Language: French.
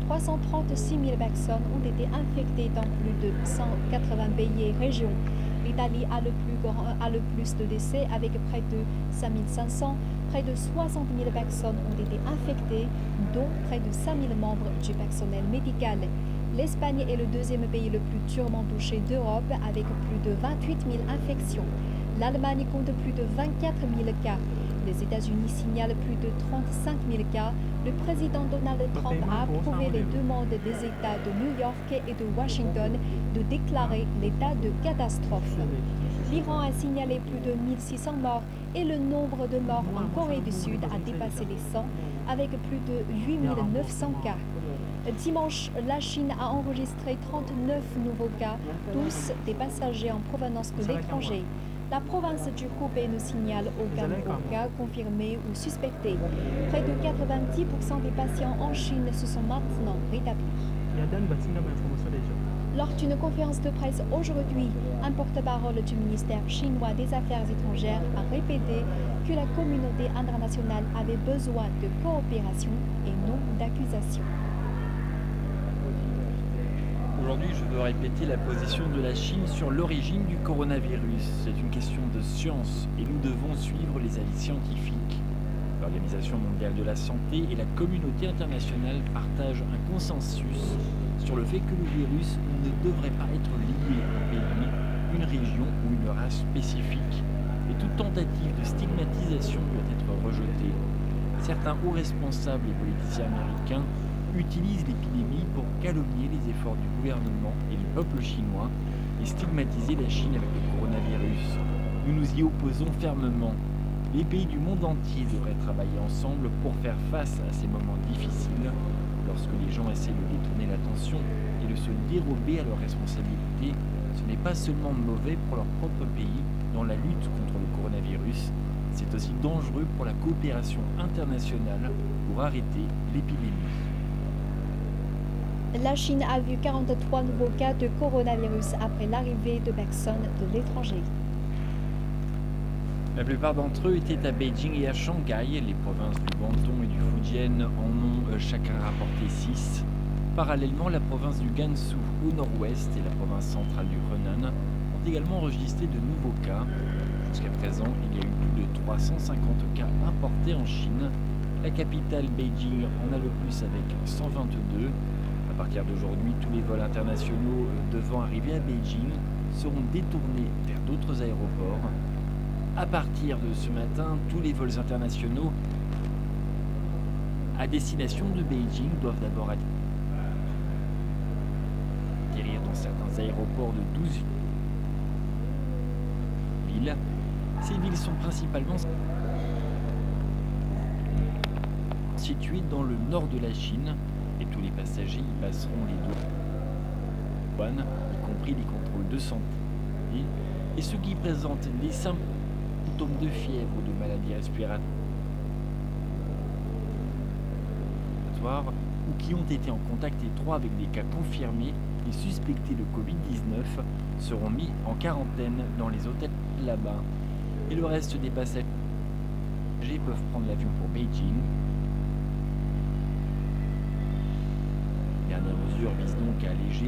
336 000 personnes ont été infectées dans plus de 180 pays et régions. L'Italie a le plus de décès avec près de 5 500. Près de 60 000 personnes ont été infectées, dont près de 5 000 membres du personnel médical. L'Espagne est le deuxième pays le plus durement touché d'Europe avec plus de 28 000 infections. L'Allemagne compte plus de 24 000 cas. Les États-Unis signalent plus de 35 000 cas. Le président Donald Trump a approuvé les demandes des États de New York et de Washington de déclarer l'état de catastrophe. L'Iran a signalé plus de 1600 morts et le nombre de morts en Corée du Sud a dépassé les 100 avec plus de 8 900 cas. Dimanche, la Chine a enregistré 39 nouveaux cas, tous des passagers en provenance de l'étranger. La province du Hubei ne signale aucun cas confirmé ou suspecté. Près de 90% des patients en Chine se sont maintenant rétablis. Lors d'une conférence de presse aujourd'hui, un porte-parole du ministère chinois des Affaires étrangères a répété que la communauté internationale avait besoin de coopération et non d'accusation. Aujourd'hui, je veux répéter la position de la Chine sur l'origine du coronavirus. C'est une question de science et nous devons suivre les avis scientifiques. L'Organisation mondiale de la santé et la communauté internationale partagent un consensus sur le fait que le virus ne devrait pas être lié à un pays, une région ou une race spécifique. Et toute tentative de stigmatisation doit être rejetée. Certains hauts responsables et politiciens américains utilisent l'épidémie pour calomnier les efforts du gouvernement et du peuple chinois et stigmatiser la Chine avec le coronavirus. Nous nous y opposons fermement. Les pays du monde entier devraient travailler ensemble pour faire face à ces moments difficiles lorsque les gens essaient de détourner l'attention et de se dérober à leurs responsabilités. Ce n'est pas seulement mauvais pour leur propre pays dans la lutte contre le coronavirus, c'est aussi dangereux pour la coopération internationale pour arrêter l'épidémie. La Chine a vu 43 nouveaux cas de coronavirus après l'arrivée de personnes de l'étranger. La plupart d'entre eux étaient à Beijing et à Shanghai. Les provinces du Guangdong et du Fujian en ont chacun rapporté 6. Parallèlement, la province du Gansu au nord-ouest et la province centrale du Henan ont également enregistré de nouveaux cas. Jusqu'à présent, il y a eu plus de 350 cas importés en Chine. La capitale Beijing en a le plus avec 122. À partir d'aujourd'hui, tous les vols internationaux devant arriver à Beijing seront détournés vers d'autres aéroports. À partir de ce matin, tous les vols internationaux à destination de Beijing doivent d'abord atterrir dans certains aéroports de 12 villes. Ces villes sont principalement situées dans le nord de la Chine et tous les passagers y passeront les douanes, y compris les contrôles de santé. Et ceux qui présentent des symptômes de fièvre ou de maladies respiratoires ou qui ont été en contact étroit avec des cas confirmés et suspectés de Covid-19 seront mis en quarantaine dans les hôtels là-bas. Et le reste des passagers peuvent prendre l'avion pour Beijing. Les dernières mesures visent donc à alléger